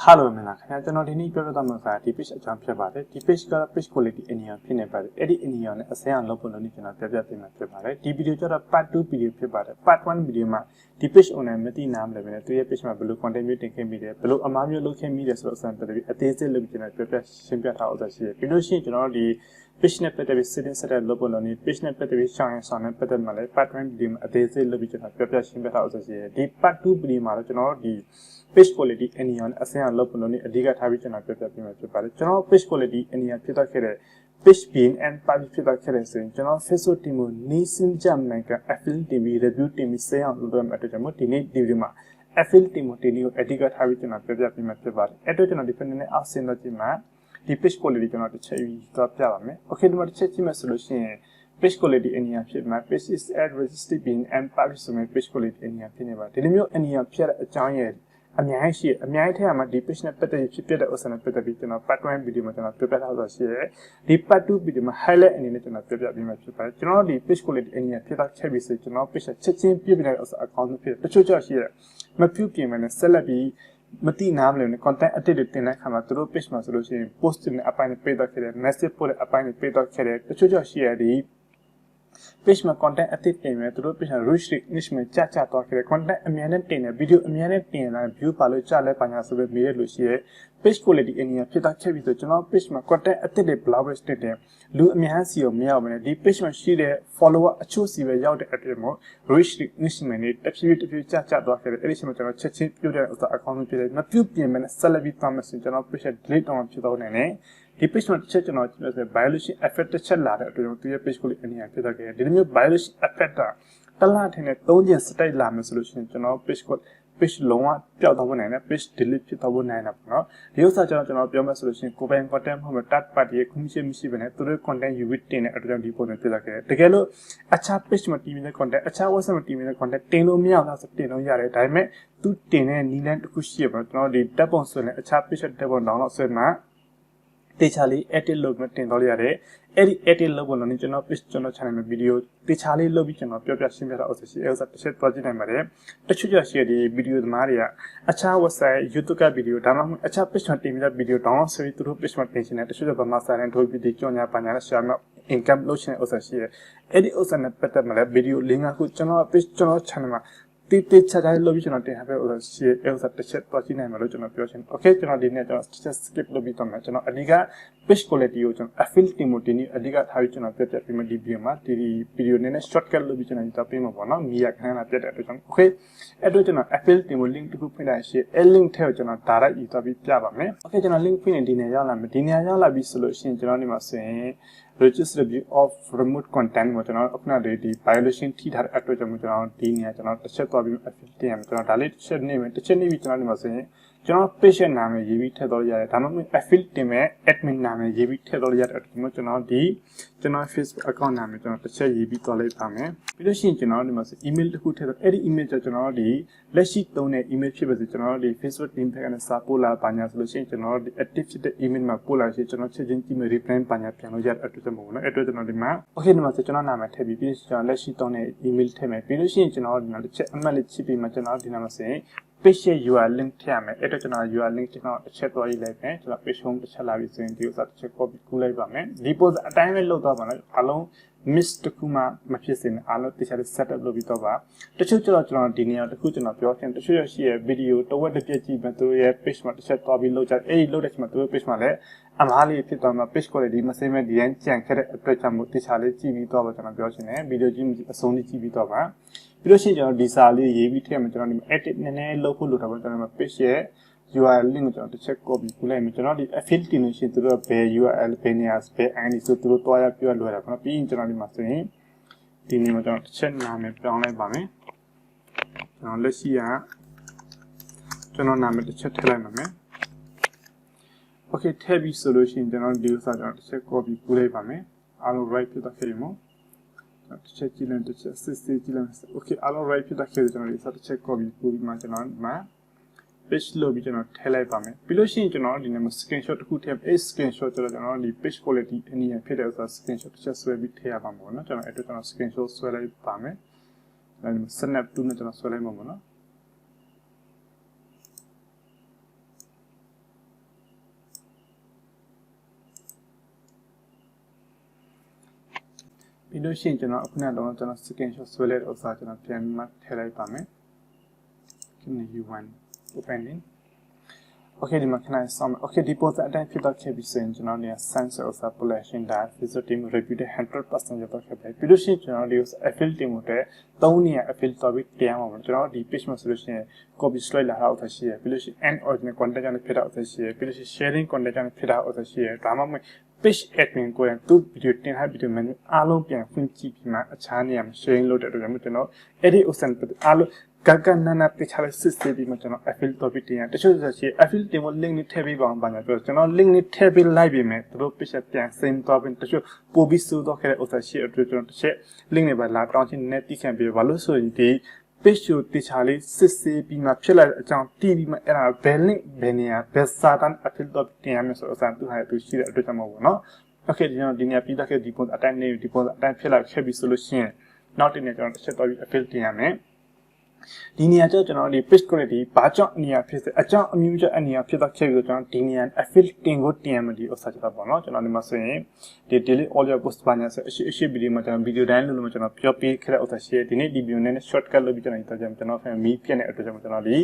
Hello, Melaka. I don't need better than my page a jump about it. The page got a page quality in your opinion, but Eddie in your ASEAN local union of the Pepper. The video got a part 2 video paper, part 1 video ma. The page on a Medina level, 3 page my below contributing can be there. Below a Mario looking media source and a tasty looking at Pepper Shimpia House as here. You know, she generally page nepet with sitting set at local on it, page nepet with shine son and Peter Malay, part 1 video, a tasty looking at Pepper Shimpia House as here. The part 2 video marathon the page quality any on ASEAN local on a diga habit and a paper general page quality any a pita kere page pin and public pita kere general Facebook team nisin jam maker affiliate team review team say on Ludum at the Jamotini Divima affiliate team tinu a diga habit and a paper at dependent ASEAN Latima the page quality cannot achieve the okay the much solution page quality any of my page is at resistive pin and publish some page quality any opinion about the any appear a giant a my deepest better chip or an a part 1 video paper house here. The part 2 video highlight any national paper general the page quality any paper heavy general page a checking people as account the church here. My pupil and celebi Mati Namlin content attended in a camera through page solution posted up in a paper carrier, message put up in a paper carrier, the church here the page content at the time through page and rich nishman chat talk content a minute in a video a minute in a view palo chale panas with me lucia page quality in a pita carry the general page content at the blower state do a mihansi of meow when a deep page she there follower a choose you out at the more rich nishman attribute chat talk edition chatting the account period not few pm and salavi thomas in general page delete on 2008 the page not church and a biology affected chat ladder to your page quality any after the biology affect the lad in a thousand style lam solution general page called page long page delete 2009 up now. The other general Pyama solution covering for them from a third party commission mission to the content you retain at the depot. The gallo a chat page material content a chat was a material content 10 meow as a 10 yard time to 10 and Nilan to push about now the double son a chat page at double down so na. Techali etil log na $10 eri etil log on original piston channel video techali lobby channel pure simera also set project mare achuja share the video maria acha was a youtube video dama acha piston team video down so through piston tension at achuja bamasa and to video jonya panara shama income lotion also share eri also na better mare video link ku channel piston channel teacher lobby channel have a share else at the set project name original okay channel dinner just skip lobby to channel adiga page quality channel affiliate timotini adiga how channel pete pima dbma the video nene shortcut lobby channel tapima bona miya kana pete okay edo channel affiliate timo link to put share a link theo channel dara itabi pya ba me okay channel link pin dinner ya la me dinner ya la bi solution channel ni ma sin register review of remote content mo channel apna ready violation thi thar atto channel dinner channel set to bi affiliate channel dalate set name teacher ni bi channel ni ma sin channel patient name ye bi the do yare da ma affiliate me admin name ye bi the do yare mo channel di channel Facebook account name channel teacher ye bi to lai ba me pi lo shin channel ni ma sin email ta ku the do edi email channel di letshi tone ne email phit ba se channel di Facebook team phek na sa po la ba nya so lo shin channel di active phit the email ma po la se channel chet chin ti me reply ba nya pyan lo yare atto channel mo no atto channel di ma okay ni ma se channel name the bi pi channel letshi tone ne email the me pi lo shin channel di na chet amal chi pi ma channel di na ma se page URL link ထည့်ရမယ်အဲ့တော့ကျွန်တော် URL link ကျွန်တော်တစ်ချက်သွားရေးလိုက်မယ်ကျွန်တော် page home တစ်ချက်လာပြီးဆိုရင်ဒီဥစ္စာတစ်ချက် copy ကူးလိုက်ပါမယ်ဒီ post အတိုင်းပဲလုပ်သွားပါမယ်အားလုံး miss တစ်ခုမှမဖြစ်စေနဲ့အားလုံးတစ်ချက် setup လုပ်ပြီးတော့ပါတချို့ကျွန်တော်ဒီနေရာတစ်ခုကျွန်တော်ပြောချင်တချို့ရရှိရဲ့ video တစ်ဝက်တစ်ပြည့်ကြည့်မယ်သူရဲ့ page မှာတစ်ချက်သွားပြီးလုပ်ကြအဲ့ဒီလုပ်တဲ့ချိန်မှာသူရဲ့ page မှာလည်းအမားလေးဖြစ်သွားမှာ page quality မစိမ့်မဲ့ဒီရင်ကြံခဲ့တဲ့အတွက်ကြောင့်မို့တစ်ခြားလေးကြည့်ပြီးတော့ပါကျွန်တော်ပြောချင်တယ် video ကြည့်အဆုံးလေးကြည့်ပြီးတော့ပါပြီးလို့ရှိရင်ကျွန်တော်ဒီစာလေးရေးပြီးထည့်မယ်ကျွန်တော်ဒီ edit နည်းနည်းလုပ်ဖို့လိုတာပေါ့ကျွန်တော် page ရဲ့ URL link ကိုကျွန်တော်တစ်ချက် copy ကူးလိုက်မယ်ကျွန်တော်ဒီ affiliate တင်လို့ရှိရင်သူတို့ဘယ် URL ဘယ်နေရာဘယ် ID ဆိုသူတို့တွားရပြလွယ်တာပေါ့နော်ပြီးရင်ကျွန်တော်ဒီမှာဆိုရင်ဒီနေရာမှာကျွန်တော်တစ်ချက်နာမည်ပြောင်းလိုက်ပါမယ်ကျွန်တော်လက်ရှိကကျွန်တော်နာမည်တစ်ချက်ထည့်လိုက်ပါမယ် okay ထည့်ပြီးဆိုလို့ရှိရင်ကျွန်တော်ဒီဥစ္စာကျွန်တော်တစ်ချက် copy ကူးလိုက်ပါမယ်အားလုံး right ဖြစ်သွားခဲ့ပြီမို့တစ်ချက်ကြည့်လိုက်တစ်ချက်စစ်စစ်ကြည့်လိုက် okay အားလုံး right ဖြစ်သွားခဲ့ပြီကျွန်တော်ဒီစာတစ်ချက် copy ကူးပြီးမှကျွန်တော်ဒီမှာ page လို့ပြီးကျွန်တော်ထည့်လိုက်ပါမယ်ပြီးလို့ရှိရင်ကျွန်တော်ဒီနေ့မှာ screenshot တစ်ခုထည့် screenshot ကျွန်တော်ဒီ page quality အနည်းဖြစ်တဲ့ဥစ္စာ screenshot တစ်ချက်ဆွဲပြီးထည့်ရပါမှာပေါ့နော်ကျွန်တော်အဲ့တော့ကျွန်တော် screenshot ဆွဲလိုက်ပါမယ်ဒါဒီမှာ snap to နဲ့ကျွန်တော်ဆွဲလိုက်မှာပေါ့နော် ပြီးလို့ရှိရင်ကျွန်တော်အခုနကတော့ကျွန်တော် screenshot ဆွဲလိုက်တဲ့ဥစ္စာကျွန်တော်ပြန်မှထည့်လိုက်ပါမယ် U1 opening okay ဒီမှာခဏဆောင်မယ် okay ဒီ post အတိုင်းဖြစ်တော့ခဲ့ပြီဆိုရင်ကျွန်တော်နေ sense ဥစ္စာ population data physical team reputed 100% ရတော့ခဲ့ပြီပြီးလို့ရှိရင်ကျွန်တော်ဒီ affiliate team တွေ3နေရာ affiliate topic တရားမှာကျွန်တော်ဒီ page မှာဆိုလို့ရှိရင် copy slide လာတော့ရှိရပြီးလို့ရှိရင် and original content ကြောင့်ဖြစ်တော့ရှိရပြီးလို့ရှိရင် sharing content ကြောင့်ဖြစ်တော့ရှိရဒါမှမဟုတ် page admin ကိုရင်သူ video တင်ထား video menu အားလုံးပြန်ဖွင့်ကြည့်ပြီးမှအခြားနေရာမှာ sharing လုပ်တဲ့အတွက်ကျွန်တော်အဲ့ဒီ option အားလုံးGagana picture system bi ma channel affiliate topic tin ya tacho chi affiliate tin mo link ni the bi ba ba nya pyo channel link ni the bi live bi me to picture pyan same topic tacho po bi su do khe usa chi atwe channel tache link ni ba la taw chin ne ti khan bi ba lo so yin di page ကိုတခြားလေးစစ်ဆေးပြီးမှဖြစ်လာတဲ့အကြောင်းတီးပြီးမှအဲ့ဒါ bell link ဘယ်နေရာဘယ်စာတန်း affiliate topic တင်ရမယ်ဆိုတော့အစသူဟာသူရှိတဲ့အတွက်ကြောင့်မဟုတ်ဘူးเนาะ okay ဒီတော့ဒီနေရာပြီးသားခဲ့ဒီပုံအတိုင်းနေဒီပုံအတိုင်းဖြစ်လာခဲ့ပြီဆိုလို့ရှိရင်နောက်တစ်နေ့ကျွန်တော်တစ်ချက်တော့ပြီး affiliate တင်ရမယ်ဒီနေရာကျကျွန်တော်ဒီ page quality ဘာကြောင့်အနည်းဖြစ်စေအကြောင်းအမျိုးကျအနည်းဖြစ်တော့ခဲ့ပြီးတော့ကျွန်တော်ဒီနေရာ affiliate တင်ကိုတင်ရမယ်ဒီဥစ္စာချက်တော့ပေါ့နော်ကျွန်တော်ဒီမှာဆိုရင်ဒီ daily all your post ဘာညာဆိုအရှိ video မှာကျွန်တော် video တိုင်းလို့ကျွန်တော်ပြောပြခဲ့တဲ့ဥစ္စာရှိတယ်ဒီနေ့ဒီ video နဲ့ shortcut လုပ်ပြီးကျွန်တော်ကျွန်တော် family ပြည့်တဲ့အတွက်ကြောင့်ကျွန်တော်ဒီ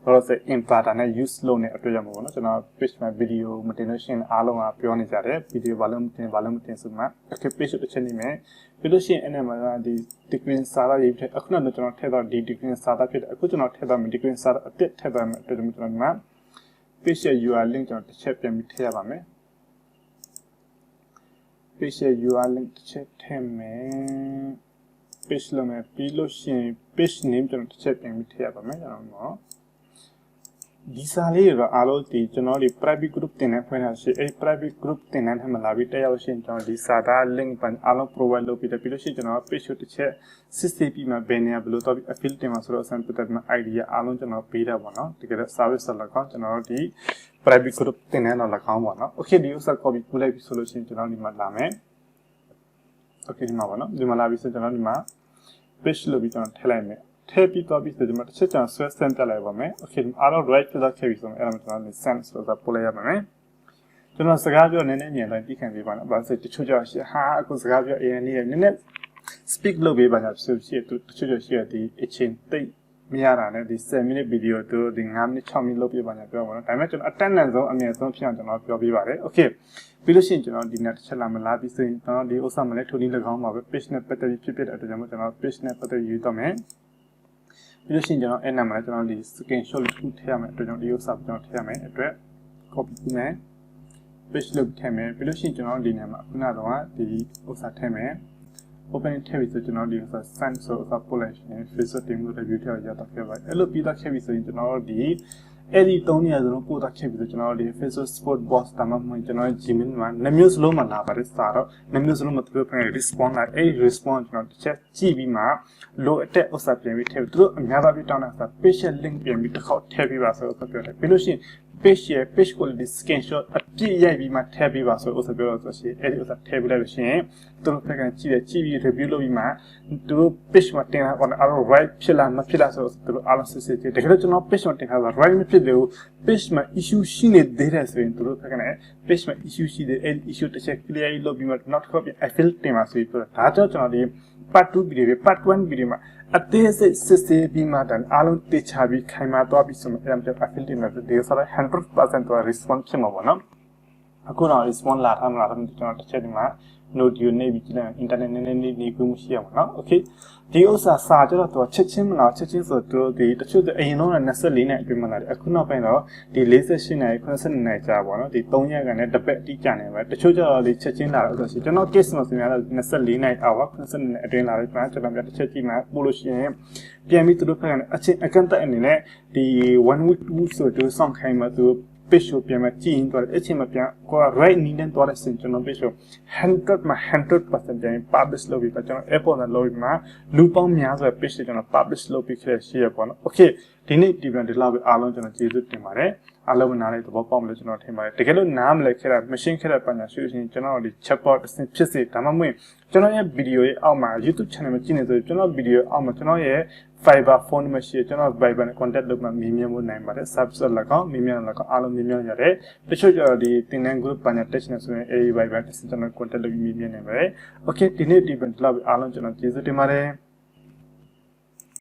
တော့ဆို inverter နဲ့ use လုပ်တဲ့အတွက်ကြောင့်ပေါ့နော်ကျွန်တော် page မှာ video မတင်လို့ရှိရင်အားလုံးကပြောနေကြတယ် video ဘာလို့မတင်ဆိုမှ okay page တစ်ချက်နေမယ်ပြီးလို့ရှိရင်အဲ့မှာဒီ degree စာရရေးဖြစ်အခုနကကျွန်တော်ထည့်တော့ဒီ degree စာတာဖြစ်အခုကျွန်တော်ထည့်တော့ degree စာအတစ်ထည့်ပါမယ်အဲ့ဒါကျွန်တော်ဒီမှာ page URL link ကျွန်တော်တစ်ချက်ပြန်ပြီးထည့်ရပါမယ် page URL link တစ်ချက်ထည့်မယ် page လုံးမယ်ပြီးလို့ရှိရင် page name ကျွန်တော်တစ်ချက်ပြန်ပြီးထည့်ရပါမယ်ကျွန်တော်နော်ဒီစာလေးကအားလုံးဒီကျွန်တော်ဒီ private group တင်နေဖွင့်ထားရှိအဲ့ private group တင်နေထဲမှာလာပြီးတက်ရောက်ရှင်ကျွန်တော်ဒီစာသား link ပန်အားလုံး provide လုပ်ပြီးတယ်ပြီးလို့ရှိရင်ကျွန်တော် page ကိုတစ်ချက်စစ်ဆေးပြီးမှဘယ်နေရာဘယ်လိုတော့ affiliate တင်မှာဆိုတော့ sample တက်မှာ idea အားလုံးကျွန်တော်ပေးတာပေါ့နော်တကယ်တော့ service ဆက်လက်ကောကျွန်တော်ဒီ private group တင်နေတော့လက်ကောင်းပေါ့နော် okay ဒီဥစ္စာ copy ပို့လိုက်ပြီဆိုလို့ရှိရင်ကျွန်တော်ဒီမှာလာမယ် okay ဒီမှာပေါ့နော်ဒီမှာလာပြီဆိုကျွန်တော်ဒီမှာ page လို့ပြီးကျွန်တော်ထည့်လိုက်မယ်ထည့်ပြီးတော့ပြီးဆိုဒီမှာတစ်ချက်ကျွန်တော်ဆွဲဆန်းပြလိုက်ပါမယ် okay အားလုံး right ဖြစ်တော့ခဲ့ပြီဆိုတော့အဲ့ဒါမှကျွန်တော် send ဆိုတာပို့လိုက်ရပါမယ်ကျွန်တော်စကားပြောနည်းနည်းမြန်တိုင်းပြီးခံပေးပါနော်ဘာလို့တချို့ကြောင့်ရှိဟာအခုစကားပြောအရင်နည်းနည်း speak လုပ်ပေးပါညာဆိုရှိတချို့ကြောင့်ရှိရဒီအချင်းတိတ်မရတာနဲ့ဒီ7 minute video တို့ဒီ9 minute 6 minute လုပ်ပေးပါညာပြောပါတော့ဒါပေမဲ့ကျွန်တော်အတက်နဲ့ဆုံးအမြဲဆုံးဖြစ်အောင်ကျွန်တော်ပြောပေးပါတယ် okay ပြီးလို့ရှိရင်ကျွန်တော်ဒီနေ့တစ်ချက်လာမလားပြီးဆိုရင်ကျွန်တော်ဒီဥစ္စာမလဲထိုနည်း၎င်းပါပဲ page နဲ့ပတ်သက်ပြီးဖြစ်တဲ့အတွက်ကြောင့်ကျွန်တော် page နဲ့ပတ်သက်ယူတော့မယ်ပြီးလို့ရှိရင်ကျွန်တော်အဲ့နာမှာလည်းကျွန်တော်ဒီ screenshot လေးထည့်ရမယ်အတွက်ကြောင့်ဒီဥစ္စာကျွန်တော်ထည့်ရမယ်အတွက် copy လုပ်မယ် page လုပ်ထည့်မယ်ပြီးလို့ရှိရင်ကျွန်တော်ဒီနေရာမှာခုနကတော့ဒီဥစ္စာထည့်မယ် open ထည့်ပြီးဆိုကျွန်တော်ဒီဥစ္စာ send ဆိုဥစ္စာ population Facebook team ကို review ထည့်ရတော့ခဲ့ပါအဲ့လိုပြီးတော့ခဲ့ပြီဆိုရင်ကျွန်တော်ဒီအဲ့ဒီ3နေရာစလုံးပို့တော့ခဲ့ပြီဆိုကျွန်တော်ဒီ Facebook Sport Box တမမှကျွန်တော် Gmail မှာနှမျိုးစလုံးမှာလာပါတယ်စာတော့နှမျိုးစလုံးမှာသူတို့ပြန် response လာအဲ့ response ကျွန်တော်တစ်ချက်ကြည့်ပြီးမှလိုအပ်တဲ့ဥစ္စာပြန်ပြီးထည့်သူတို့အများကြီးတောင်းတာဆို page link ပြန်ပြီးတစ်ခေါက်ထည့်ပြီးပါဆိုတော့ပြောတယ်ပြီးလို့ရှိရင် page quality screenshot အပြည့်ရိုက်ပြီးမှထည့်ပြီးပါဆိုဥစ္စာပြောတော့ဆိုရှင်အဲ့ဒီဥစ္စာထည့်ပြီးလိုက်လို့ရှိရင်သူတို့ဖက်ကကြည့်ပြီး review လုပ်ပြီးမှသူတို့ page မှာတင်တာကတော့ right ဖြစ်လားမဖြစ်လားဆိုတော့သူတို့အားလုံးစစ်စစ်ကြည့်တကယ်တော့ကျွန်တော် page မှာတင်ထားတာ right မဖြစ်ဘူး page မှာ issue ရှိနေသေးတယ်ဆိုရင်သူတို့ဖက်ကလည်း page မှာ issue ရှိတယ်အဲ့ issue တစ်ချက် clear လုပ်ပြီးမှ not copy I feel တင်ပါဆိုပြီးပြောတာဒါကြောင့်ကျွန်တော်ဒီ part 2 video ပဲ part 1 video မှာအသေးစိတ်စစ်ဆေးပြီးမှတန်အားလုံးတေချာပြီးခိုင်မာသွားပြီးဆိုမှအဲ့ဒါကြောင့် affiliate နဲ့ဒီဆိုတော့ 100% တော့ response ဖြစ်မှာပေါ့နော်အခုတော့ response လာထားမှာကျွန်တော်တစ်ချက်ဒီမှာ note ယူနေပြီးကြည့်လိုက် internet နည်းနည်းနေကူးမှုရှိရမှာနော် okay ဒီဥစ္စာစာကြတော့ချက်ချင်းမလားချက်ချင်းဆိုတော့ဒီတချို့အရင်တော့24နဲ့အတွင်းမှာလာတယ်အခုနောက်ပိုင်းတော့ဒီ48နဲ့82နဲ့ကြာပါတော့ဒီ3ရက်ကနေတစ်ပတ်အတိကျနေပဲတချို့ကျတော့ဒီချက်ချင်းလာတော့ဆိုကျွန်တော် case မှာဆိုရင်တော့24နဲ့အောက်82နဲ့အတွင်းလာတယ်ကျွန်တော်ပြတစ်ချက်ကြည့်မှပို့လို့ရှိရင်ပြန်ပြီးသူတို့ဖက်ကအချင်းအကန့်အသတ်အနေနဲ့ဒီ 1 week 2ဆိုတော့စောင့်ခိုင်းမှသူpage ကိုပြန်မကြည့်ရင်တော့အချိန်မပြန်ကို right နည်းနဲ့တော့ဆင်ကျွန်တော် page ကို 100% ပြန် publish လုပ်ပြီးပါကျွန်တော် airport နဲ့လုပ်ပြီးမှလူပေါင်းများစွာ page တွေကျွန်တော် publish လုပ်ပြီးခဲ့ရှိရပေါ့နော် okay ဒီနေ့ဒီပြန်ဒီလောက်ပဲအားလုံးကျွန်တော်ကျေးဇူးတင်ပါတယ် အားလုံးနားလေးသဘောပေါက်မလို့ကျွန်တော်ထင်ပါတယ်တကယ်လို့နားမလဲခဲ့တာ machine ခဲ့တဲ့ပညာရှိရှင်ကျွန်တော်ဒီ chatbot အဆင့်ဖြစ်စေဒါမှမဟုတ်ကျွန်တော်ရဲ့ video ရဲ့အောက်မှာ YouTube channel မှာကြည့်နေဆိုကျွန်တော် video အောက်မှာကျွန်တော်ရဲ့ Fiber phone မရှိကျွန်တော် Viber နဲ့ contact လုပ်မှမြင်မြင်ဖို့နိုင်ပါတယ် service လည်းကောင်းမြင်မြင်လည်းကောင်းအားလုံးမြင်မြင်ရတယ်တချို့ကျတော့ဒီသင်တန်း group ပညာ test နဲ့ဆိုရင် Viber နဲ့ကျွန်တော် contact လုပ်မြင်မြင်နိုင်ပါတယ် okay ဒီနေ့ဒီပတ်လောက်အားလုံးကျွန်တော်ကျေးဇူးတင်ပါတယ်